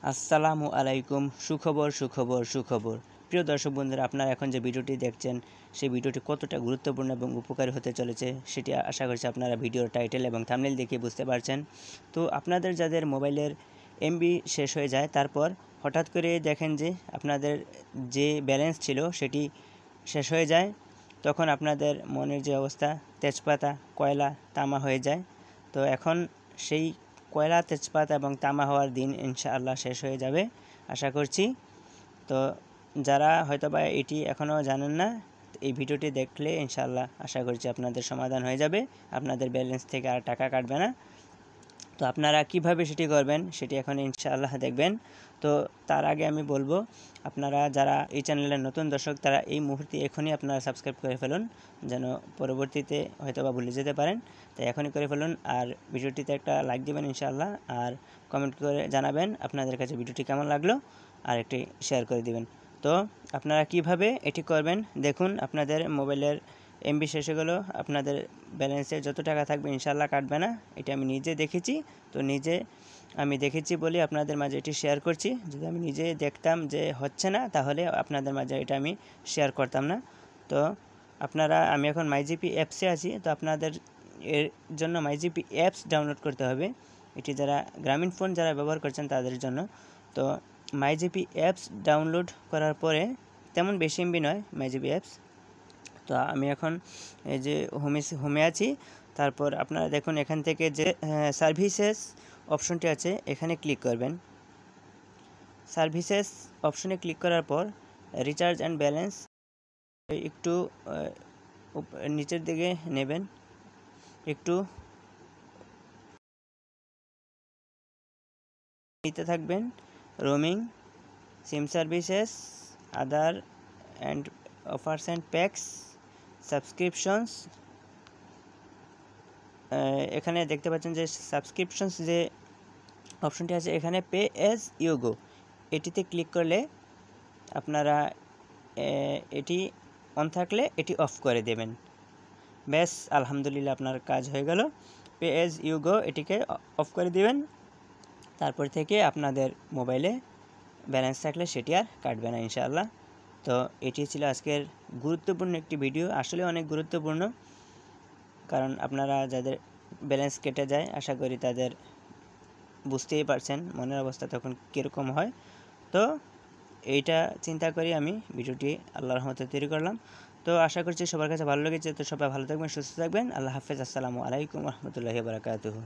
আসসালামু আলাইকুম। সুখবর। প্রিয় দর্শক বন্ধুরা, আপনারা এখন যে ভিডিওটি দেখছেন সেই ভিডিওটি কতটা গুরুত্বপূর্ণ এবং উপকারী হতে চলেছে সেটি আশা করছি আপনারা ভিডিওর টাইটেল এবং থাম্বনেল দেখে বুঝতে পারছেন। তো আপনাদের যাদের মোবাইলের এমবি শেষ হয়ে যায়, তারপর হঠাৎ করে দেখেন যে আপনাদের যে ব্যালেন্স ছিল সেটি শেষ হয়ে যায়, তখন আপনাদের মনের যে অবস্থা, তেজপাতা, কয়লা, তামা হয়ে যায়। তো এখন সেই কয়লা, তেজপাতা এবং তামা হওয়ার দিন ইনশাআল্লাহ শেষ হয়ে যাবে আশা করছি। তো যারা হয়তোবা এটি এখনও জানেন না, এই ভিডিওটি দেখলে ইনশাআল্লাহ আশা করছি আপনাদের সমাধান হয়ে যাবে, আপনাদের ব্যালেন্স থেকে আর টাকা কাটবে না। তো আপনারা কিভাবে সেটি করবেন সেটি এখন ইনশাআল্লাহ দেখবেন। তো তার আগে আমি বলবো, আপনারা যারা এই চ্যানেলের নতুন দর্শক তারা এই মুহূর্তে এখনই আপনারা সাবস্ক্রাইব করে ফেলুন, যেন পরবর্তীতে হয়তোবা ভুলে যেতে পারেন। তাই এখনই করে ফেলুন, আর ভিডিওটিতে একটা লাইক দেবেন ইনশাআল্লাহ, আর কমেন্ট করে জানাবেন আপনাদের কাছে ভিডিওটি কেমন লাগলো, আর একটি শেয়ার করে দিবেন। তো আপনারা কিভাবে এটি করবেন দেখুন। আপনাদের মোবাইলের এমবি শেষ হয়ে গেলো, আপনাদের ব্যালেন্সে যত টাকা থাকবে ইনশাআল্লাহ কাটবে না, এটা আমি নিজে দেখেছি। তো আমি দেখেছি বলে আপনাদের মাঝে এটি শেয়ার করছি। যদি আমি নিজে দেখতাম যে হচ্ছে না, তাহলে আপনাদের মাঝে এটা আমি শেয়ার করতাম না। তো আমি এখন মাইজিপি অ্যাপসে আছি। তো আপনাদের এর জন্য মাইজিপি অ্যাপস ডাউনলোড করতে হবে। এটি যারা গ্রামীণ ফোন যারা ব্যবহার করছেন তাদের জন্য। তো মাইজিপি অ্যাপস ডাউনলোড করার পরে তেমন বেশি এমবি নয় মাইজিপি অ্যাপস। তো আমি এখন এই যে হোমে আছি। তারপর আপনারা দেখুন, এখান থেকে যে সার্ভিসেস অপশনটি আছে এখানে ক্লিক করবেন। সার্ভিসেস অপশনে ক্লিক করার পর রিচার্জ অ্যান্ড ব্যালেন্স একটু নিচের দিকে নেবেন, একটু নিতে থাকবেন। Roaming, SIM services, other and offers and packs, subscriptions. এখানে দেখতে পাচ্ছেন যে সাবস্ক্রিপশনস যে অপশনটি আছে, এখানে পে অ্যাজ ইউ গো, এটিতে ক্লিক করলে আপনারা এটি অন থাকলে এটি অফ করে দেবেন। ব্যাস, আলহামদুলিল্লাহ আপনার কাজ হয়ে গেল। পে অ্যাজ ইউ গো এটিকে অফ করে দিবেন। তারপর থেকে আপনাদের মোবাইলে ব্যালেন্স থাকলে সেটি আর কাটবে না ইনশাআল্লাহ। তো এটি ছিল আজকের গুরুত্বপূর্ণ একটি ভিডিও, আসলে অনেক গুরুত্বপূর্ণ, কারণ আপনারা যাদের ব্যালেন্স কেটে যায় আশা করি তাদের বুঝতেই পারছেন মনের অবস্থা তখন কীরকম হয়। তো এইটা চিন্তা করি আমি ভিডিওটি আল্লাহর রহমতে তৈরি করলাম। তো আশা করছি সবার কাছে ভালো লেগেছে। তো সবাই ভালো থাকবেন, সুস্থ থাকবেন। আল্লাহ হাফেজ। আসসালামু আলাইকুম রহমতুল্লাহি ওয়া বারাকাতুহু।